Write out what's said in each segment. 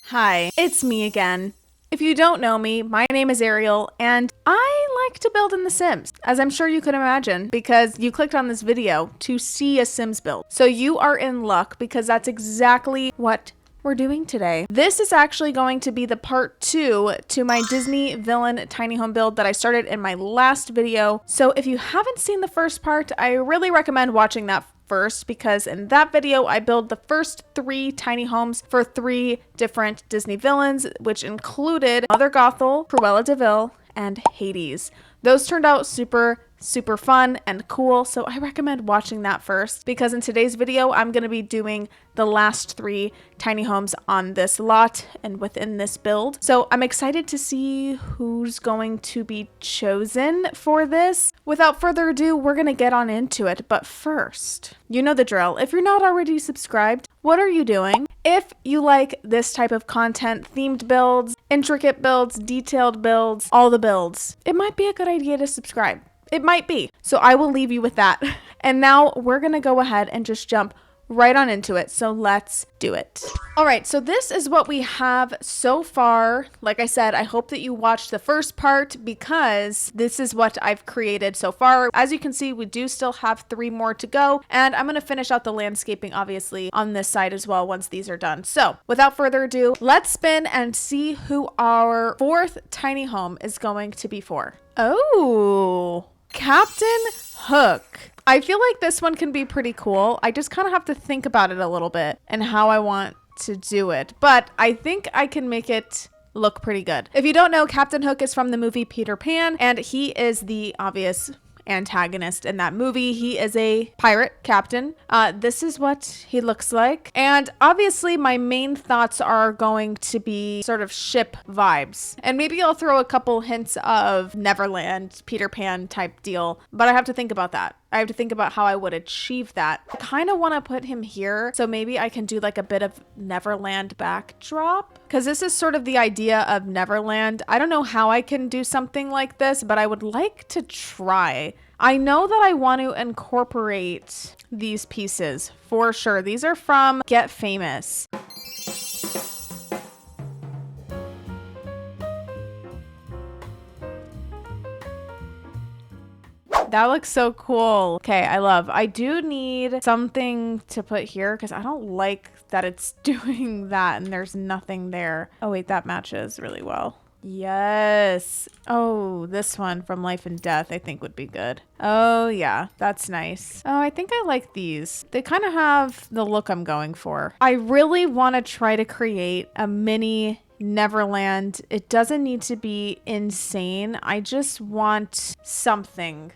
Hi, it's me again. If you don't know me, my name is Ariel, and I like to build in The Sims, as I'm sure you could imagine, because you clicked on this video to see a Sims build. So you are in luck, because that's exactly what we're doing today. This is actually going to be the part 2 to my Disney villain tiny home build that I started in my last video. So if you haven't seen the first part, I really recommend watching that first, because in that video I built the first 3 tiny homes for 3 different Disney villains, which included Mother Gothel, Cruella de Vil, and Hades. Those turned out super fun and cool, so I recommend watching that first, because in today's video I'm going to be doing the last 3 tiny homes on this lot and within this build. So I'm excited to see who's going to be chosen for this. Without further ado, we're going to get on into it, but first, you know the drill. If you're not already subscribed, what are you doing? If you like this type of content, themed builds, intricate builds, detailed builds, all the builds, it might be a good idea to subscribe. It might be. So I will leave you with that. And now we're going to go ahead and just jump right on into it. So let's do it. All right. So this is what we have so far. Like I said, I hope that you watched the first part, because this is what I've created so far. As you can see, we do still have 3 more to go. And I'm going to finish out the landscaping, obviously, on this side as well once these are done. So without further ado, let's spin and see who our 4th tiny home is going to be for. Oh, Captain Hook. I feel like this one can be pretty cool. I just kind of have to think about it a little bit and how I want to do it. But I think I can make it look pretty good. If you don't know, Captain Hook is from the movie Peter Pan, and he is the obvious antagonist in that movie. He is a pirate captain. This is what he looks like. And obviously my main thoughts are going to be sort of ship vibes. And maybe I'll throw a couple hints of Neverland, Peter Pan type deal, but I have to think about that. I have to think about how I would achieve that. I kind of want to put him here, so maybe I can do like a bit of Neverland backdrop, because this is sort of the idea of Neverland. I don't know how I can do something like this, but I would like to try. I know that I want to incorporate these pieces for sure. These are from Get Famous. That looks so cool. Okay, I do need something to put here, because I don't like that it's doing that and there's nothing there. Oh wait, that matches really well. Yes. Oh, this one from Life and Death I think would be good. Oh yeah, that's nice. Oh, I think I like these. They kind of have the look I'm going for. I really want to try to create a mini Neverland. It doesn't need to be insane. I just want something.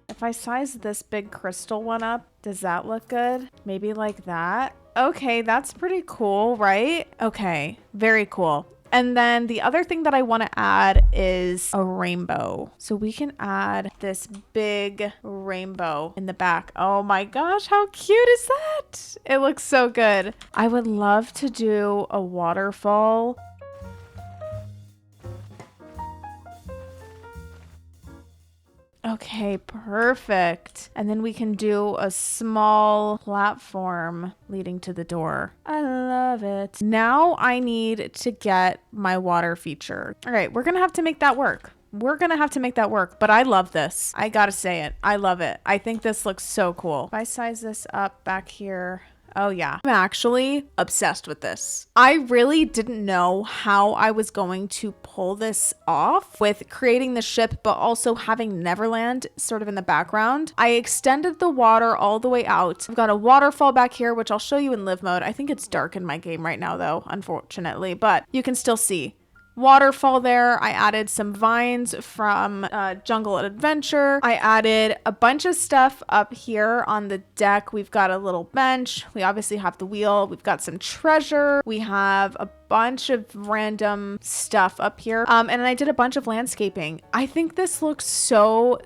If I size this big crystal one up, does that look good? Maybe like that. Okay, that's pretty cool, right? Okay, very cool. And then the other thing that I want to add is a rainbow. So we can add this big rainbow in the back. Oh my gosh, how cute is that? It looks so good. I would love to do a waterfall. Okay, perfect. And then we can do a small platform leading to the door. I love it. Now I need to get my water feature. All right, we're gonna have to make that work. But I love this. I gotta say it. I love it. I think this looks so cool. If I size this up back here. Oh yeah, I'm actually obsessed with this. I really didn't know how I was going to pull this off with creating the ship, but also having Neverland sort of in the background. I extended the water all the way out. I've got a waterfall back here, which I'll show you in live mode. I think it's dark in my game right now though, unfortunately, but you can still see. Waterfall there. I added some vines from Jungle Adventure. I added a bunch of stuff up here on the deck. We've got a little bench. We obviously have the wheel. We've got some treasure. We have a bunch of random stuff up here. And I did a bunch of landscaping. I think this looks so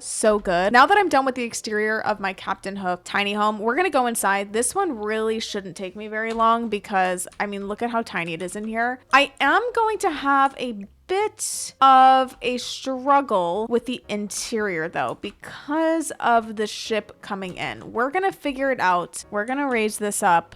good. Now that I'm done with the exterior of my Captain Hook tiny home, we're gonna go inside. This one really shouldn't take me very long, because I mean, look at how tiny it is in here. I am going to have a bit of a struggle with the interior though, because of the ship coming in. We're gonna figure it out. We're gonna raise this up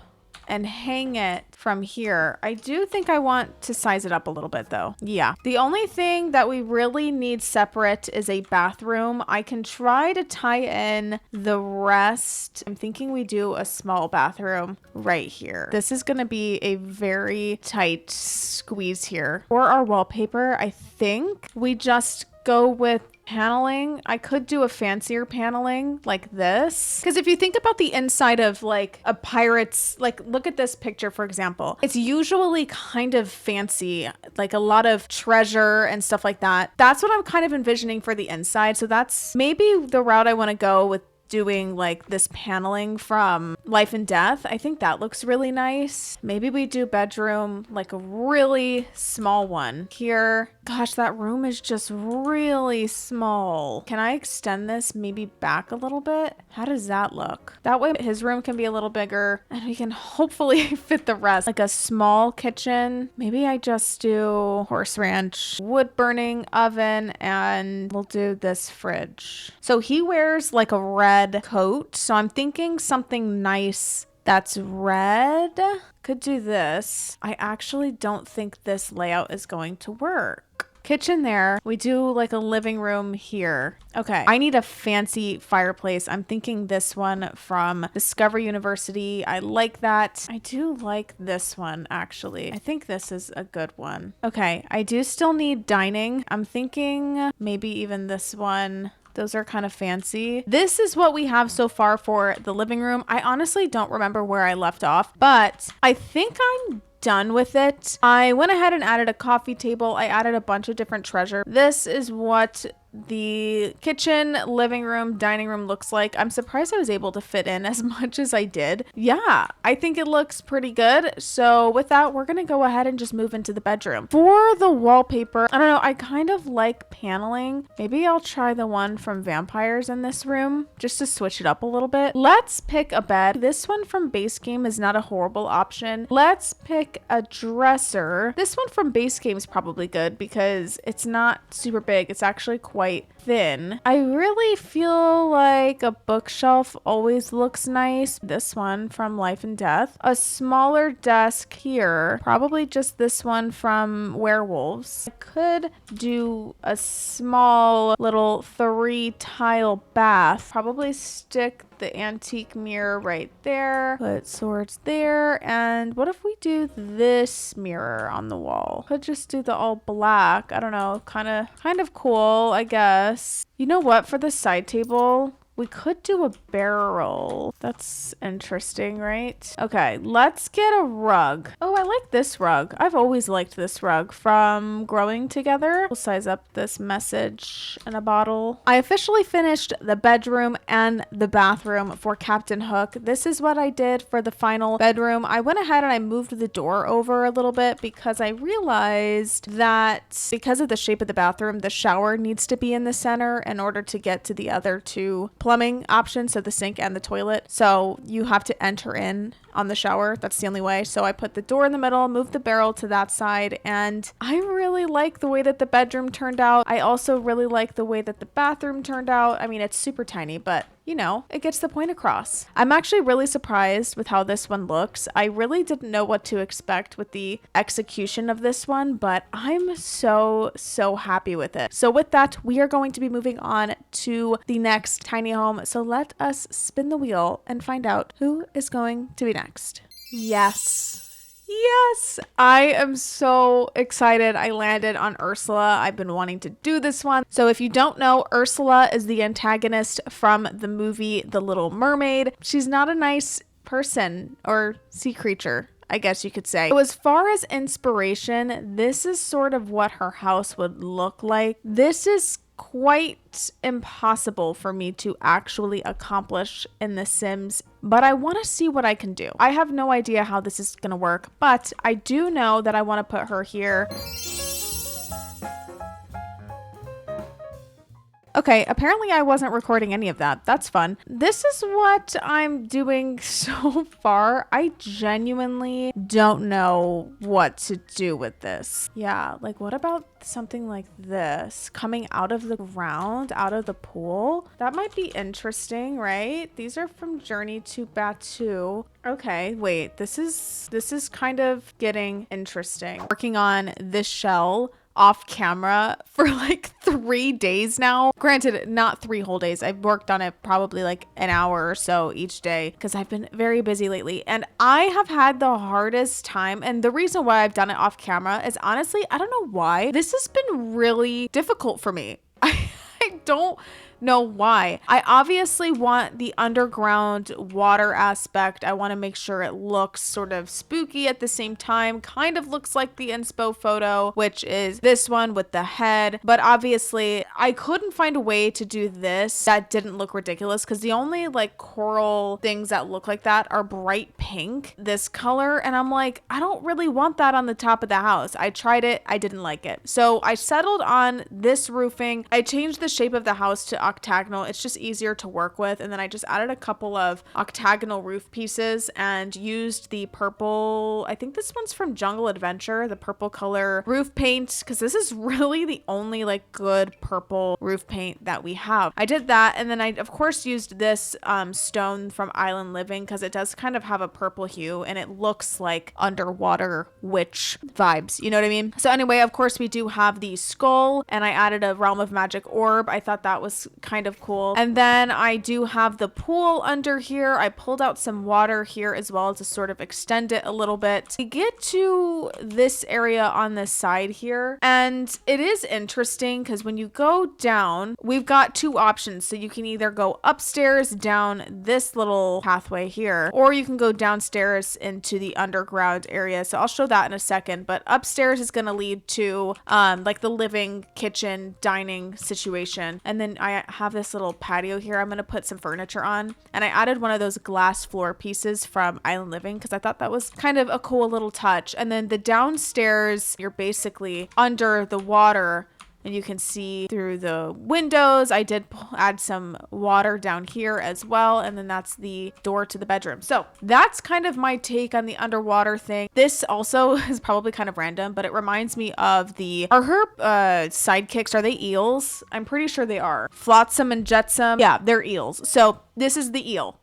and hang it from here. I do think I want to size it up a little bit though. Yeah. The only thing that we really need separate is a bathroom. I can try to tie in the rest. I'm thinking we do a small bathroom right here. This is going to be a very tight squeeze here. For our wallpaper, I think we just go with paneling. I could do a fancier paneling like this. Because if you think about the inside of like a pirate's, like look at this picture, for example. It's usually kind of fancy, like a lot of treasure and stuff like that. That's what I'm kind of envisioning for the inside. So that's maybe the route I want to go with doing like this paneling from Life and Death. I think that looks really nice. Maybe we do bedroom, like a really small one here. Gosh, that room is just really small. Can I extend this maybe back a little bit? How does that look? That way his room can be a little bigger and we can hopefully fit the rest. Like a small kitchen. Maybe I just do horse ranch, wood burning oven, and we'll do this fridge. So he wears like a red coat. So I'm thinking something nice that's red. Could do this. I actually don't think this layout is going to work. Kitchen there. We do like a living room here. Okay. I need a fancy fireplace. I'm thinking this one from Discovery University. I like that. I do like this one actually. I think this is a good one. Okay. I do still need dining. I'm thinking maybe even this one. Those are kind of fancy. This is what we have so far for the living room. I honestly don't remember where I left off, but I think I'm done with it. I went ahead and added a coffee table. I added a bunch of different treasure. This is what the kitchen, living room, dining room looks like. I'm surprised I was able to fit in as much as I did. Yeah, I think it looks pretty good. So with that, we're gonna go ahead and just move into the bedroom. For the wallpaper, I don't know, I kind of like paneling. Maybe I'll try the one from vampires in this room just to switch it up a little bit. Let's pick a bed. This one from base game is not a horrible option. Let's pick a dresser. This one from base game is probably good because it's not super big. It's actually quite thin. I really feel like a bookshelf always looks nice. This one from Life and Death. A smaller desk here. Probably just this one from Werewolves. I could do a small little 3-tile bath. Probably stick the antique mirror right there. Put swords there. And what if we do this mirror on the wall? Could just do the all black. I don't know. Kind of cool, I guess. You know what? For the side table, we could do a barrel. That's interesting, right? Okay, let's get a rug. Oh, I like this rug. I've always liked this rug from Growing Together. We'll size up this message in a bottle. I officially finished the bedroom and the bathroom for Captain Hook. This is what I did for the final bedroom. I went ahead and I moved the door over a little bit because I realized that because of the shape of the bathroom, the shower needs to be in the center in order to get to the other two plumbing options, so the sink and the toilet. So you have to enter in on the shower. That's the only way. So I put the door in the middle, moved the barrel to that side, and I really like the way that the bedroom turned out. I also really like the way that the bathroom turned out. I mean, it's super tiny, but you know, it gets the point across. I'm actually really surprised with how this one looks. I really didn't know what to expect with the execution of this one, but I'm so happy with it. So with that, we are going to be moving on to the next tiny home. So let us spin the wheel and find out who is going to be next. Yes. Yes, I am so excited I landed on Ursula. I've been wanting to do this one. So if you don't know, Ursula is the antagonist from the movie The Little Mermaid. She's not a nice person or sea creature, I guess you could say. So as far as inspiration, this is sort of what her house would look like. This is quite impossible for me to actually accomplish in The Sims, but I want to see what I can do. I have no idea how this is going to work, but I do know that I want to put her here. Okay, apparently I wasn't recording any of that. That's fun. This is what I'm doing so far. I genuinely don't know what to do with this. Yeah, like what about something like this coming out of the ground, out of the pool? That might be interesting, right? These are from Journey to Batu. Okay, wait, this is kind of getting interesting. Working on this shell off camera for like 3 days now. Granted, not 3 whole days. I've worked on it probably like an hour or so each day because I've been very busy lately. And I have had the hardest time. And the reason why I've done it off camera is honestly, I don't know why. This has been really difficult for me. I don't know why. I obviously want the underground water aspect. I want to make sure it looks sort of spooky at the same time. Kind of looks like the inspo photo, which is this one with the head. But obviously, I couldn't find a way to do this that didn't look ridiculous because the only like coral things that look like that are bright pink, this color. And I'm like, I don't really want that on the top of the house. I tried it. I didn't like it. So I settled on this roofing. I changed the shape of the house to octagonal. It's just easier to work with. And then I just added a couple of octagonal roof pieces and used the purple, I think this one's from Jungle Adventure, the purple color roof paint, because this is really the only like good purple roof paint that we have. I did that, and then I of course used this stone from Island Living because it does kind of have a purple hue and it looks like underwater witch vibes, you know what I mean? So anyway, of course we do have the skull, and I added a Realm of Magic orb. I thought that was kind of cool. And then I do have the pool under here. I pulled out some water here as well to sort of extend it a little bit. We get to this area on the side here, and it is interesting because when you go down, we've got 2 options. So you can either go upstairs down this little pathway here, or you can go downstairs into the underground area. So I'll show that in a second, but upstairs is going to lead to like the living kitchen dining situation. And then I have this little patio here. I'm going to put some furniture on, and I added one of those glass floor pieces from Island Living because I thought that was kind of a cool little touch. And then the downstairs, you're basically under the water and you can see through the windows. I did add some water down here as well. And then that's the door to the bedroom. So that's kind of my take on the underwater thing. This also is probably kind of random, but it reminds me of are her sidekicks, are they eels? I'm pretty sure they are. Flotsam and Jetsam. Yeah, they're eels. So this is the eel,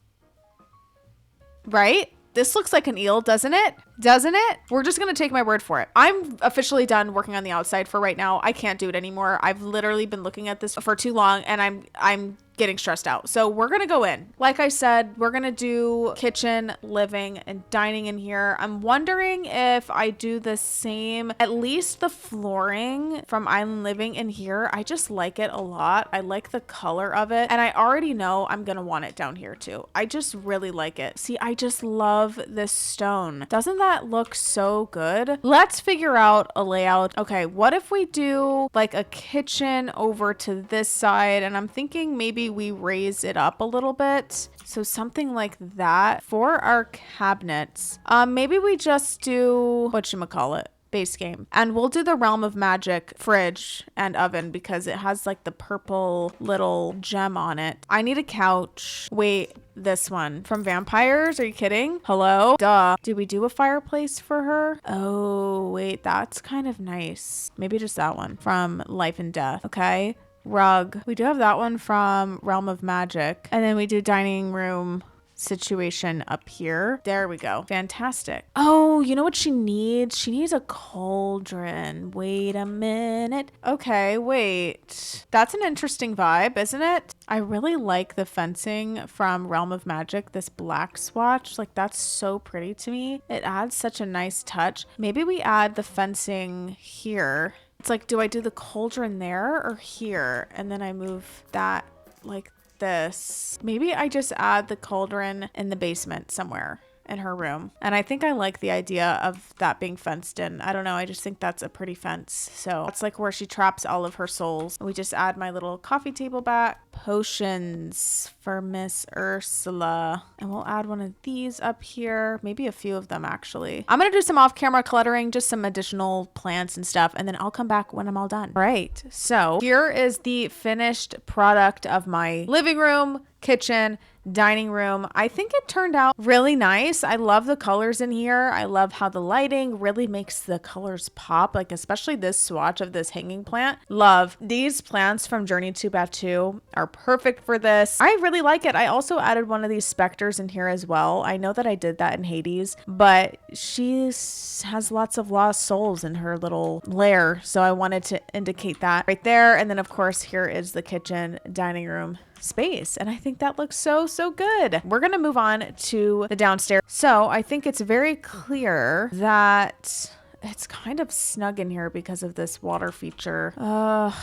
right? This looks like an eel, doesn't it? Doesn't it? We're just going to take my word for it. I'm officially done working on the outside for right now. I can't do it anymore. I've literally been looking at this for too long, and I'm getting stressed out. So we're going to go in. Like I said, we're going to do kitchen, living, and dining in here. I'm wondering if I do the same, at least the flooring from Island Living in here. I just like it a lot. I like the color of it. And I already know I'm going to want it down here too. I just really like it. See, I just love this stone. Doesn't that look so good? Let's figure out a layout. Okay, what if we do like a kitchen over to this side? And I'm thinking maybe we raise it up a little bit. So something like that for our cabinets. Maybe we just do, whatchamacallit, base game. And we'll do the Realm of Magic fridge and oven because it has like the purple little gem on it. I need a couch. Wait, this one from Vampires? Are you kidding? Hello? Duh. Did we do a fireplace for her? Oh, wait, that's kind of nice. Maybe just that one from Life and Death. Okay. Rug. We do have that one from Realm of Magic. And then we do dining room situation up here. There we go. Fantastic. Oh, you know what she needs? She needs a cauldron. Wait a minute. Okay, wait. That's an interesting vibe, isn't it? I really like the fencing from Realm of Magic, this black swatch. Like, that's so pretty to me. It adds such a nice touch. Maybe we add the fencing here. It's like, do I do the cauldron there or here? And then I move that like this. Maybe I just add the cauldron in the basement somewhere. in her room. And I think I like the idea of that being fenced in. I don't know. I just think that's a pretty fence. So that's like where she traps all of her souls. We just add my little coffee table back. Potions for Miss Ursula. And we'll add one of these up here. Maybe a few of them actually. I'm going to do some off-camera cluttering, just some additional plants and stuff. And then I'll come back when I'm all done. All right. So here is the finished product of my living room, kitchen, dining room. I think it turned out really nice. I love the colors in here. I love how the lighting really makes the colors pop, like especially this swatch of this hanging plant. Love these plants from Journey to Batuu are perfect for this. I really like it. I also added one of these specters in here as well. I know that I did that in Hades, but she has lots of lost souls in her little lair, so I wanted to indicate that right there. And then of course here is the kitchen, dining room space, and I think that looks so good. We're gonna move on to the downstairs. So I think it's very clear that it's kind of snug in here because of this water feature.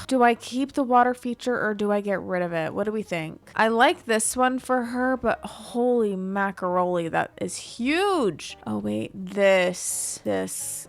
Do I keep the water feature or do I get rid of it? What do we think? I like this one for her, but holy macaroni, that is huge. Oh wait, this is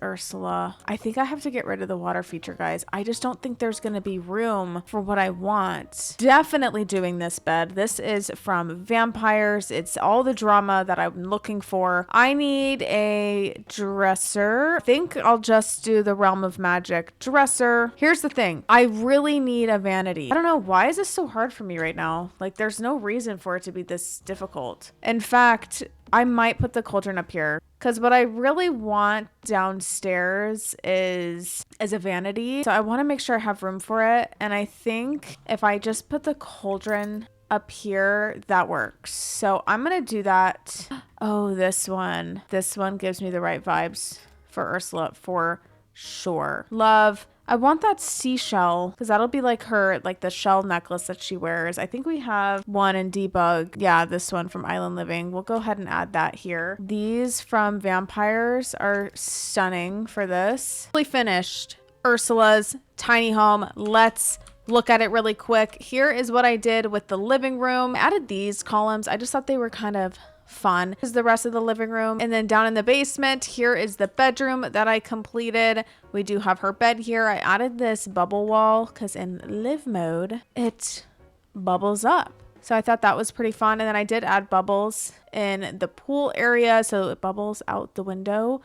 Ursula. I think I have to get rid of the water feature, guys. I just don't think there's going to be room for what I want. Definitely doing this bed. This is from Vampires. It's all the drama that I'm looking for. I need a dresser. I think I'll just do the Realm of Magic dresser. Here's the thing. I really need a vanity. I don't know. Why is this so hard for me right now? Like, there's no reason for it to be this difficult. In fact, I might put the cauldron up here because what I really want downstairs is a vanity. So I want to make sure I have room for it. And I think if I just put the cauldron up here, that works. So I'm going to do that. Oh, this one. This one gives me the right vibes for Ursula for sure. Love. I want that seashell because that'll be like her, like the shell necklace that she wears. I think we have one in Debug. Yeah, this one from Island Living. We'll go ahead and add that here. These from Vampires are stunning for this. Fully finished Ursula's tiny home. Let's look at it really quick. Here is what I did with the living room. I added these columns. I just thought they were kind of fun. This is the rest of the living room. And then down in the basement, here is the bedroom that I completed. We do have her bed here. I added this bubble wall because in live mode, it bubbles up. So I thought that was pretty fun. And then I did add bubbles in the pool area, so it bubbles out the window.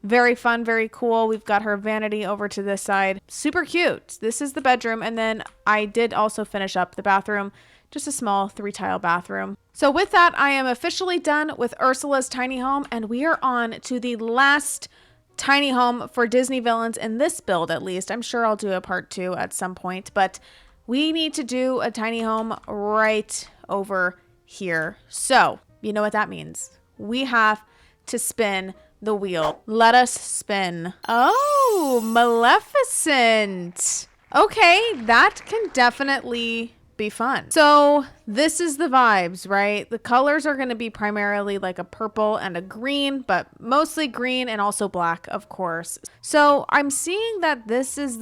Very fun, very cool. We've got her vanity over to this side. Super cute. This is the bedroom. And then I did also finish up the bathroom. Just a small 3-tile bathroom. So with that, I am officially done with Ursula's tiny home, and we are on to the last tiny home for Disney villains in this build, at least. I'm sure I'll do a part 2 at some point, but we need to do a tiny home right over here. So you know what that means. We have to spin the wheel. Let us spin. Oh, Maleficent. Okay, that can definitely be fun. So this is the vibes, right? The colors are going to be primarily like a purple and a green, but mostly green and also black, of course. So I'm seeing that this is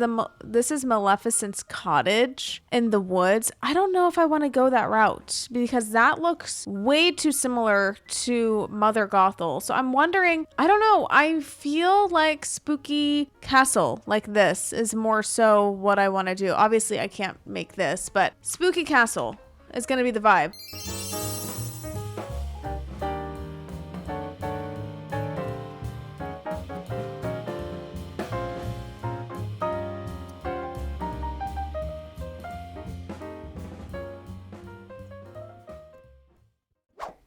Maleficent's cottage in the woods. I don't know if I want to go that route because that looks way too similar to Mother Gothel. So I'm wondering, I don't know. I feel like Spooky Castle like this is more so what I want to do. Obviously I can't make this, but Spooky Castle is going to be the vibe.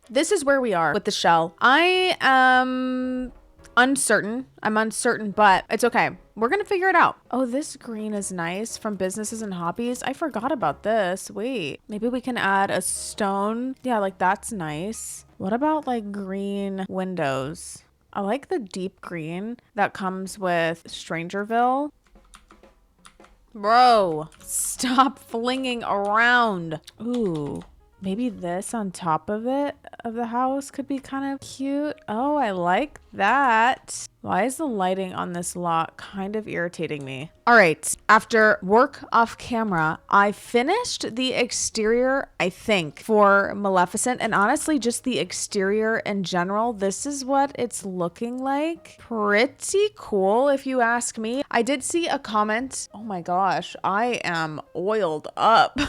This is where we are with the shell. I am uncertain. I'm uncertain, but it's okay. We're going to figure it out. Oh, this green is nice from Businesses and Hobbies. I forgot about this. Wait, maybe we can add a stone. Yeah, like that's nice. What about like green windows? I like the deep green that comes with Strangerville. Bro, stop flinging around. Ooh. Maybe this on top of it, of the house, could be kind of cute. Oh, I like that. Why is the lighting on this lot kind of irritating me? All right, after work off camera, I finished the exterior, I think, for Maleficent, and honestly, just the exterior in general. This is what it's looking like. Pretty cool, if you ask me. I did see a comment. Oh my gosh, I am oiled up.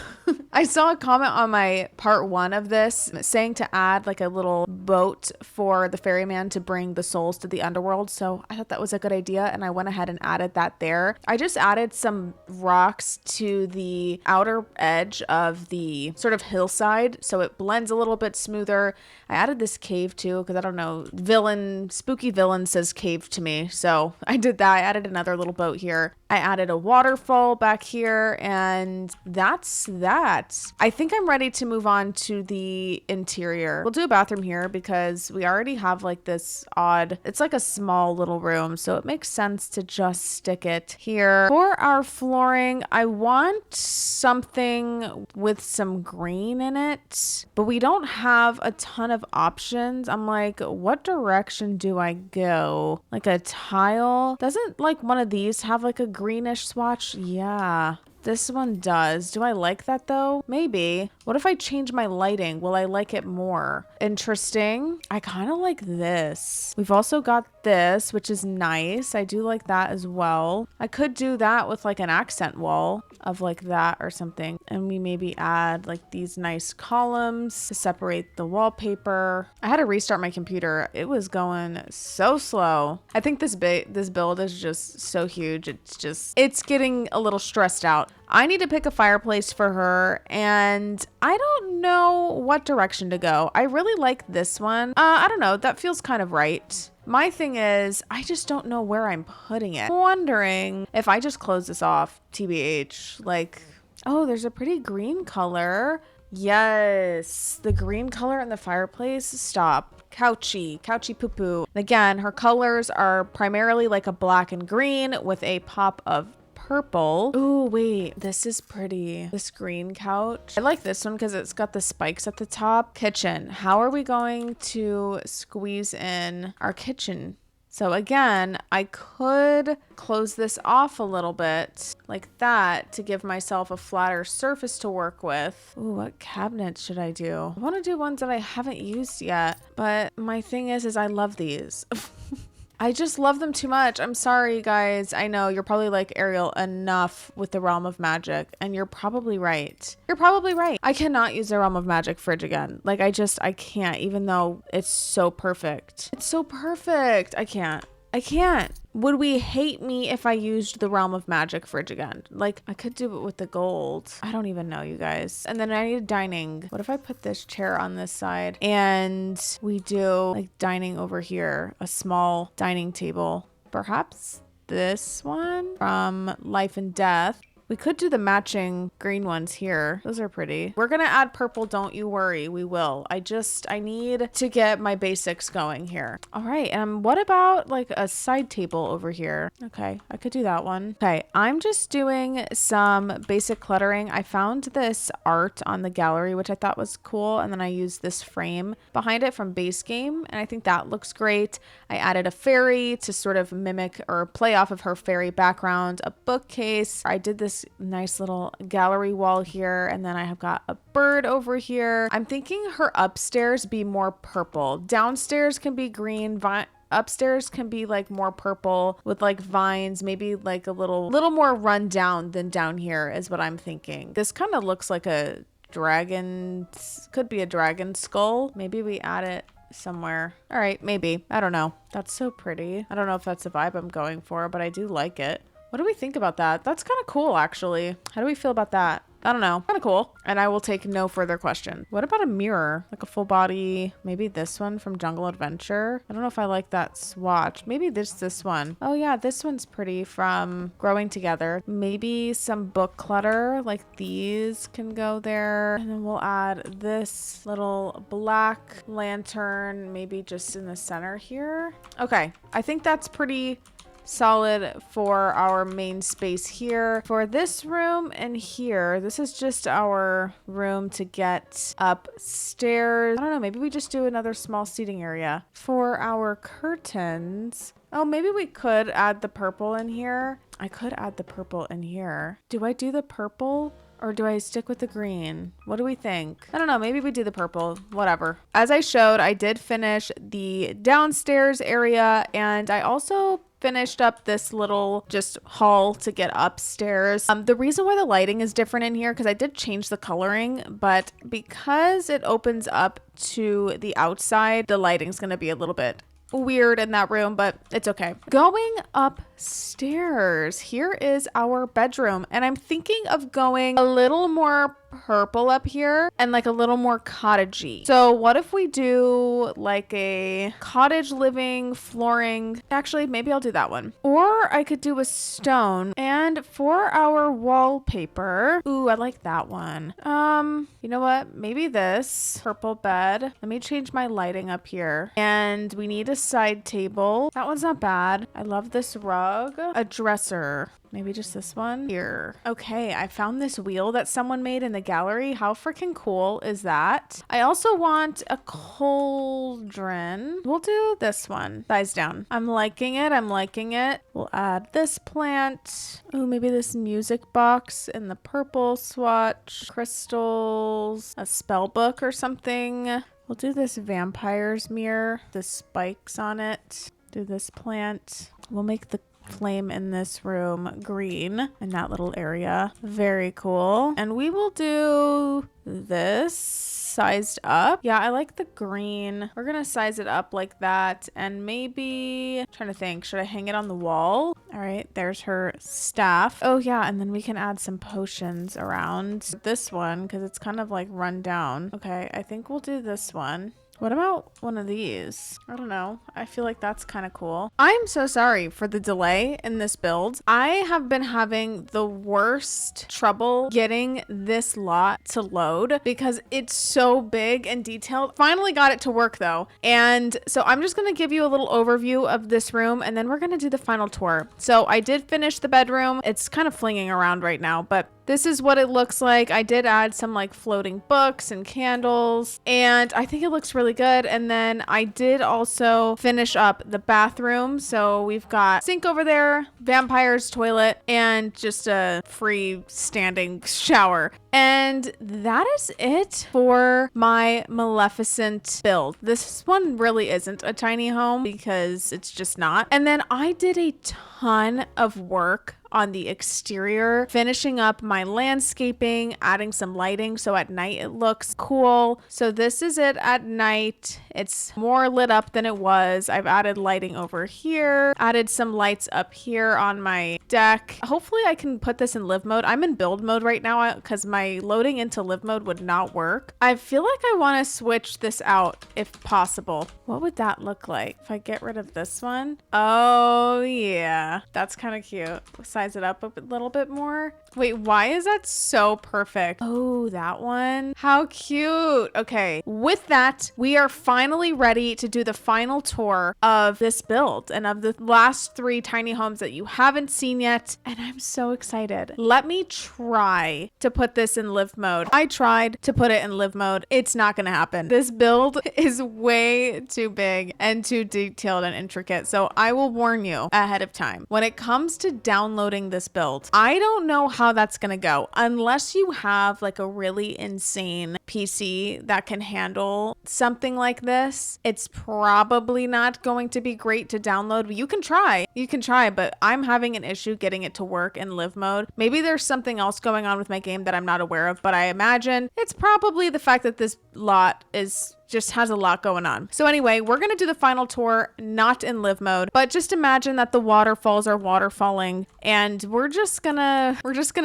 I saw a comment on my part 1 of this saying to add like a little boat for the ferryman to bring the souls to the underworld. So I thought that was a good idea, and I went ahead and added that there. I just added some rocks to the outer edge of the sort of hillside so it blends a little bit smoother. I added this cave too because I don't know, spooky villain says cave to me, so I did that. I added another little boat here. I added a waterfall back here, and that's that. I think I'm ready to move on to the interior. We'll do a bathroom here because we already have like this odd, it's like a small little room, so it makes sense to just stick it here. For our flooring, I want something with some green in it, but we don't have a ton of options. I'm like, what direction do I go? Like a tile? Doesn't like one of these have like a greenish swatch? Yeah. This one does. Do I like that though? Maybe. What if I change my lighting? Will I like it more? Interesting. I kind of like this. We've also got this, which is nice. I do like that as well. I could do that with like an accent wall of like that or something. And we maybe add like these nice columns to separate the wallpaper. I had to restart my computer. It was going so slow. I think this build is just so huge. It's getting a little stressed out. I need to pick a fireplace for her, and I don't know what direction to go. I really like this one. I don't know. That feels kind of right. My thing is, I just don't know where I'm putting it. I'm wondering if I just close this off, TBH, like, oh, there's a pretty green color. Yes, the green color in the fireplace. Stop. Couchy poo poo. Again, her colors are primarily like a black and green with a pop of purple. Oh, wait, this is pretty. This green couch. I like this one because it's got the spikes at the top. Kitchen. How are we going to squeeze in our kitchen? So again, I could close this off a little bit like that to give myself a flatter surface to work with. Ooh, what cabinets should I do? I want to do ones that I haven't used yet, but my thing is I love these. I just love them too much. I'm sorry, guys. I know you're probably like, Ariel, enough with the Realm of Magic. And you're probably right. You're probably right. I cannot use the Realm of Magic fridge again. Like, I can't, even though it's so perfect. It's so perfect. I can't. Would we hate me if I used the Realm of Magic fridge again? Like, I could do it with the gold. I don't even know, you guys. And then I need dining. What if I put this chair on this side and we do like dining over here, a small dining table? Perhaps this one from Life and Death. We could do the matching green ones here. Those are pretty. We're gonna add purple, don't you worry. We will. I need to get my basics going here. All right, what about like a side table over here? Okay, I could do that one. Okay, I'm just doing some basic cluttering. I found this art on the gallery, which I thought was cool, and then I used this frame behind it from base game, and I think that looks great. I added a fairy to sort of mimic or play off of her fairy background, a bookcase. I did this nice little gallery wall here, and then I have got a bird over here. I'm thinking her upstairs be more purple. Downstairs can be green, upstairs can be like more purple with like vines, maybe like a little more run down than down here is what I'm thinking. This kind of looks like a dragon, could be a dragon skull. Maybe we add it somewhere. All right, maybe. I don't know. That's so pretty. I don't know if that's the vibe I'm going for, but I do like it. What do we think about that? That's kind of cool, actually. How do we feel about that? I don't know. Kind of cool. And I will take no further question. What about a mirror? Like a full body, maybe this one from Jungle Adventure. I don't know if I like that swatch. Maybe this one. Oh yeah, this one's pretty from Growing Together. Maybe some book clutter like these can go there. And then we'll add this little black lantern, maybe just in the center here. Okay, I think that's pretty solid for our main space here. For this room and here, this is just our room to get upstairs. I don't know, maybe we just do another small seating area. For our curtains, oh, maybe we could add the purple in here. I could add the purple in here. Do I do the purple? Or do I stick with the green? What do we think? I don't know. Maybe we do the purple. Whatever. As I showed, I did finish the downstairs area, and I also finished up this little just hall to get upstairs. The reason why the lighting is different in here, because I did change the coloring, but because it opens up to the outside, the lighting's going to be a little bit weird in that room, but it's okay. Going upstairs, here is our bedroom, and I'm thinking of going a little more purple up here and like a little more cottagey. So what if we do like a cottage living flooring? Actually, maybe I'll do that one. Or I could do a stone. And for our wallpaper, ooh, I like that one. You know what? Maybe this purple bed. Let me change my lighting up here. And we need a side table. That one's not bad. I love this rug. A dresser. Maybe just this one here. Okay, I found this wheel that someone made in the gallery. How freaking cool is that? I also want a cauldron. We'll do this one. Thighs down. I'm liking it. I'm liking it. We'll add this plant. Ooh, maybe this music box in the purple swatch. Crystals. A spell book or something. We'll do this vampire's mirror. The spikes on it. Do this plant. We'll make the flame in this room green in that little area. Very cool. And we will do this sized up. Yeah, I like the green. We're gonna size it up like that. And maybe, I'm trying to think, should I hang it on the wall? All right, there's her staff. Oh yeah, and then we can add some potions around this one because it's kind of like run down. Okay, I think we'll do this one. What about one of these? I don't know. I feel like that's kind of cool. I'm so sorry for the delay in this build. I have been having the worst trouble getting this lot to load because it's so big and detailed. Finally got it to work though. And so I'm just going to give you a little overview of this room and then we're going to do the final tour. So I did finish the bedroom. It's kind of flinging around right now, but this is what it looks like. I did add some like floating books and candles and I think it looks really good. And then I did also finish up the bathroom. So we've got sink over there, vampire's toilet, and just a free standing shower. And that is it for my Maleficent build. This one really isn't a tiny home because it's just not. And then I did a ton of work on the exterior, finishing up my landscaping, adding some lighting so at night it looks cool. So this is it at night. It's more lit up than it was. I've added lighting over here, added some lights up here on my deck. Hopefully I can put this in live mode. I'm in build mode right now because my loading into live mode would not work. I feel like I want to switch this out if possible. What would that look like if I get rid of this one? Oh yeah, that's kind of cute. Size it up a little bit more. Wait, why is that so perfect? Oh, that one. How cute. Okay, with that, we are finally ready to do the final tour of this build and of the last 3 tiny homes that you haven't seen yet. And I'm so excited. Let me try to put this in live mode. I tried to put it in live mode. It's not gonna happen. This build is way too big and too detailed and intricate. So I will warn you ahead of time. When it comes to downloading this build, I don't know how that's gonna go unless you have like a really insane PC that can handle something like this. It's probably not going to be great to download. You can try, but I'm having an issue getting it to work in live mode. Maybe there's something else going on with my game that I'm not aware of, but I imagine it's probably the fact that this lot just has a lot going on. So anyway, we're going to do the final tour, not in live mode, but just imagine that the waterfalls are waterfalling and we're just gonna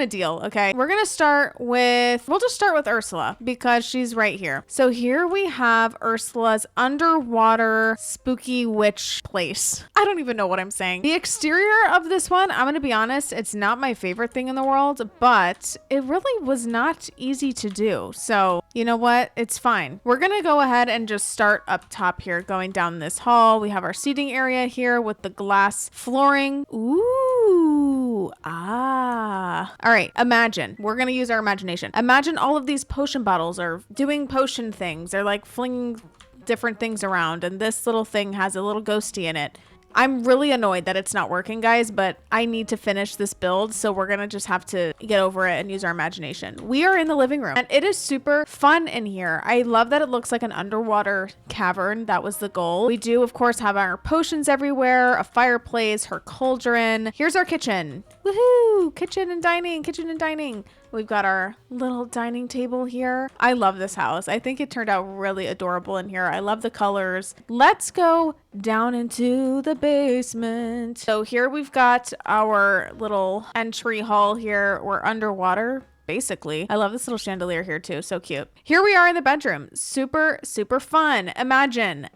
deal. Okay. We'll just start with Ursula because she's right here. So here we have Ursula's underwater spooky witch place. I don't even know what I'm saying. The exterior of this one, I'm going to be honest, it's not my favorite thing in the world, but it really was not easy to do. So you know what? It's fine. We're going to go ahead ahead and just start up top here, going down this hall. We have our seating area here with the glass flooring. Ooh, ah. All right, imagine. We're going to use our imagination. Imagine all of these potion bottles are doing potion things. They're like flinging different things around, and this little thing has a little ghosty in it. I'm really annoyed that it's not working, guys, but I need to finish this build, so we're gonna just have to get over it and use our imagination. We are in the living room, and it is super fun in here. I love that it looks like an underwater cavern. That was the goal. We do, of course, have our potions everywhere, a fireplace, her cauldron. Here's our kitchen. Woohoo! Kitchen and dining, kitchen and dining. We've got our little dining table here. I love this house. I think it turned out really adorable in here. I love the colors. Let's go down into the basement. So here we've got our little entry hall here. We're underwater, basically. I love this little chandelier here too. So cute. Here we are in the bedroom. Super, super fun. Imagine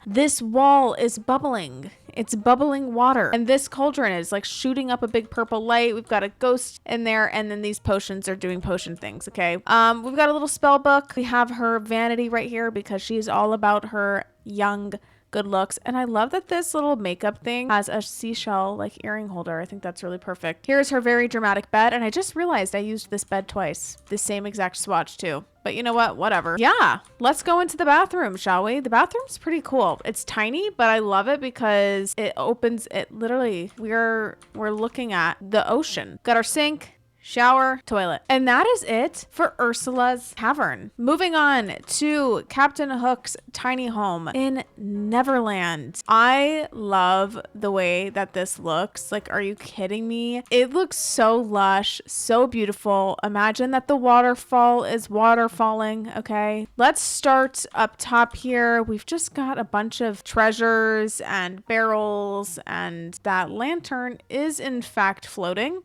this wall is bubbling. It's bubbling water. And this cauldron is like shooting up a big purple light. We've got a ghost in there. And then these potions are doing potion things. Okay. We've got a little spell book. We have her vanity right here because she's all about her young good looks. And I love that this little makeup thing has a seashell like earring holder. I think that's really perfect. Here's her very dramatic bed. And I just realized I used this bed twice. The same exact swatch too. But you know what? Whatever. Yeah. Let's go into the bathroom, shall we? The bathroom's pretty cool. It's tiny, but I love it because it opens it literally. We're looking at the ocean. Got our sink, shower, toilet. And that is it for Ursula's Tavern. Moving on to Captain Hook's tiny home in Neverland. I love the way that this looks. Like, are you kidding me? It looks so lush, so beautiful. Imagine that the waterfall is waterfalling, okay? Let's start up top here. We've just got a bunch of treasures and barrels, and that lantern is in fact floating.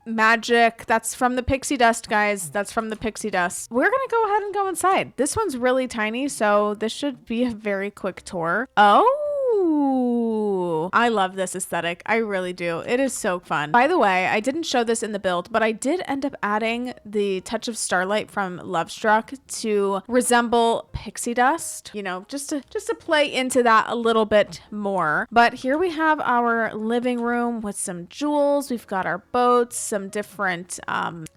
Magic. That's from the pixie dust, guys. That's from the pixie dust. We're gonna go ahead and go inside. This one's really tiny, so this should be a very quick tour. Oh, I love this aesthetic. I really do. It is so fun. By the way, I didn't show this in the build, but I did end up adding the touch of starlight from Lovestruck to resemble pixie dust, you know, just to play into that a little bit more. But here we have our living room with some jewels. We've got our boats, some different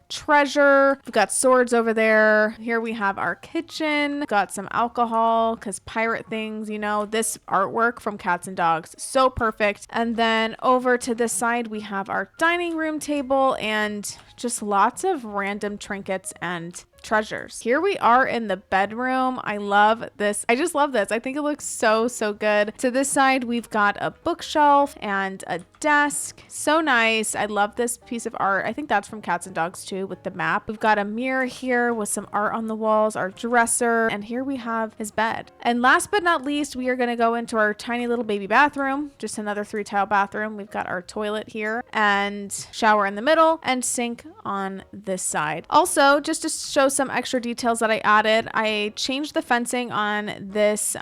treasure. We've got swords over there. Here we have our kitchen. Got some alcohol because pirate things, you know, this artwork from Cats and Dogs, so perfect. And then over to this side, we have our dining room table and just lots of random trinkets and treasures. Here we are in the bedroom. I love this. I just love this. I think it looks so good. To this side, we've got a bookshelf and a desk. So nice. I love this piece of art. I think that's from Cats and Dogs too, with the map. We've got a mirror here with some art on the walls, our dresser, and here we have his bed. And last but not least, we are going to go into our tiny little baby bathroom, just another 3-tile bathroom. We've got our toilet here and shower in the middle and sink on this side. Also, just to show some extra details that I added, I changed the fencing on this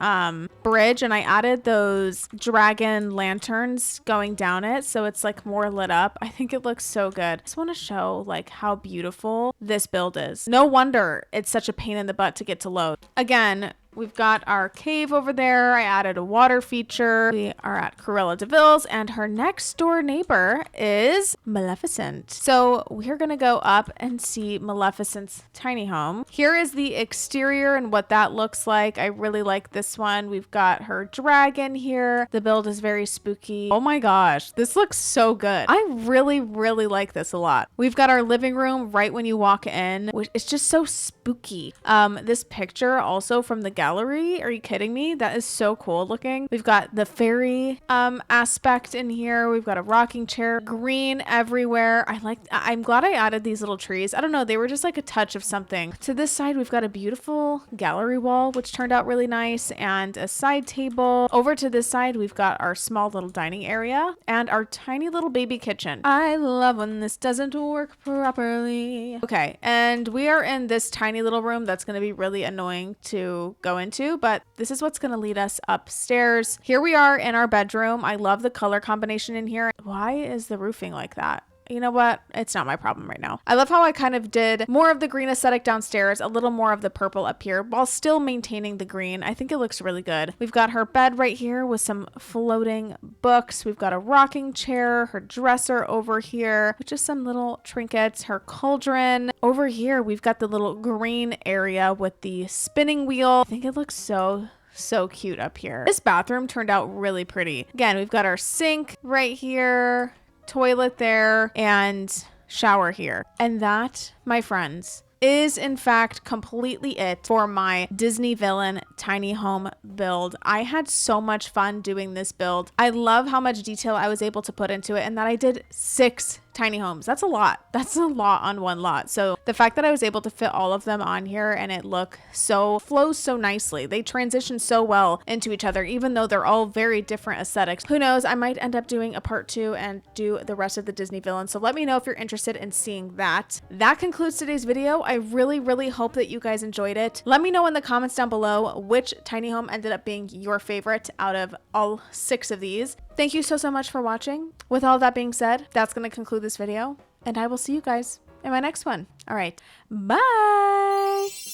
bridge and I added those dragon lanterns going down it, so it's like more lit up. I think it looks so good. I just want to show like how beautiful this build is. No wonder it's such a pain in the butt to get to load. Again, we've got our cave over there. I added a water feature. We are at Cruella de Vil's and her next door neighbor is Maleficent. So we're going to go up and see Maleficent's tiny home. Here is the exterior and what that looks like. I really like this one. We've got her dragon here. The build is very spooky. Oh my gosh, this looks so good. I really like this a lot. We've got our living room right when you walk in, which is just so spooky. This picture also from the gallery. Are you kidding me? That is so cool looking. We've got the fairy aspect in here. We've got a rocking chair, green everywhere. I'm glad I added these little trees. I don't know, they were just like a touch of something. To this side, we've got a beautiful gallery wall, which turned out really nice, and a side table. Over to this side, we've got our small little dining area and our tiny little baby kitchen. I love when this doesn't work properly. Okay, and we are in this tiny little room that's going to be really annoying to go into, but this is what's going to lead us upstairs. Here we are in our bedroom. I love the color combination in here. Why is the roofing like that? you know what? It's not my problem right now. I love how I kind of did more of the green aesthetic downstairs, a little more of the purple up here, while still maintaining the green. I think it looks really good. We've got her bed right here with some floating books. We've got a rocking chair, her dresser over here with just some little trinkets, her cauldron. Over here, we've got the little green area with the spinning wheel. I think it looks so cute up here. This bathroom turned out really pretty. Again, we've got our sink right here, toilet there, and shower here. And that, my friends, is in fact completely it for my Disney villain tiny home build. I had so much fun doing this build. I love how much detail I was able to put into it, and that I did 6 tiny homes. That's a lot. That's a lot on one lot. So the fact that I was able to fit all of them on here and it flows so nicely. They transition so well into each other, even though they're all very different aesthetics. Who knows? I might end up doing a part 2 and do the rest of the Disney villains. So let me know if you're interested in seeing that. That concludes today's video. I really hope that you guys enjoyed it. Let me know in the comments down below which tiny home ended up being your favorite out of all 6 of these. Thank you so much for watching. With all that being said, that's going to conclude this video, and I will see you guys in my next one. All right, bye.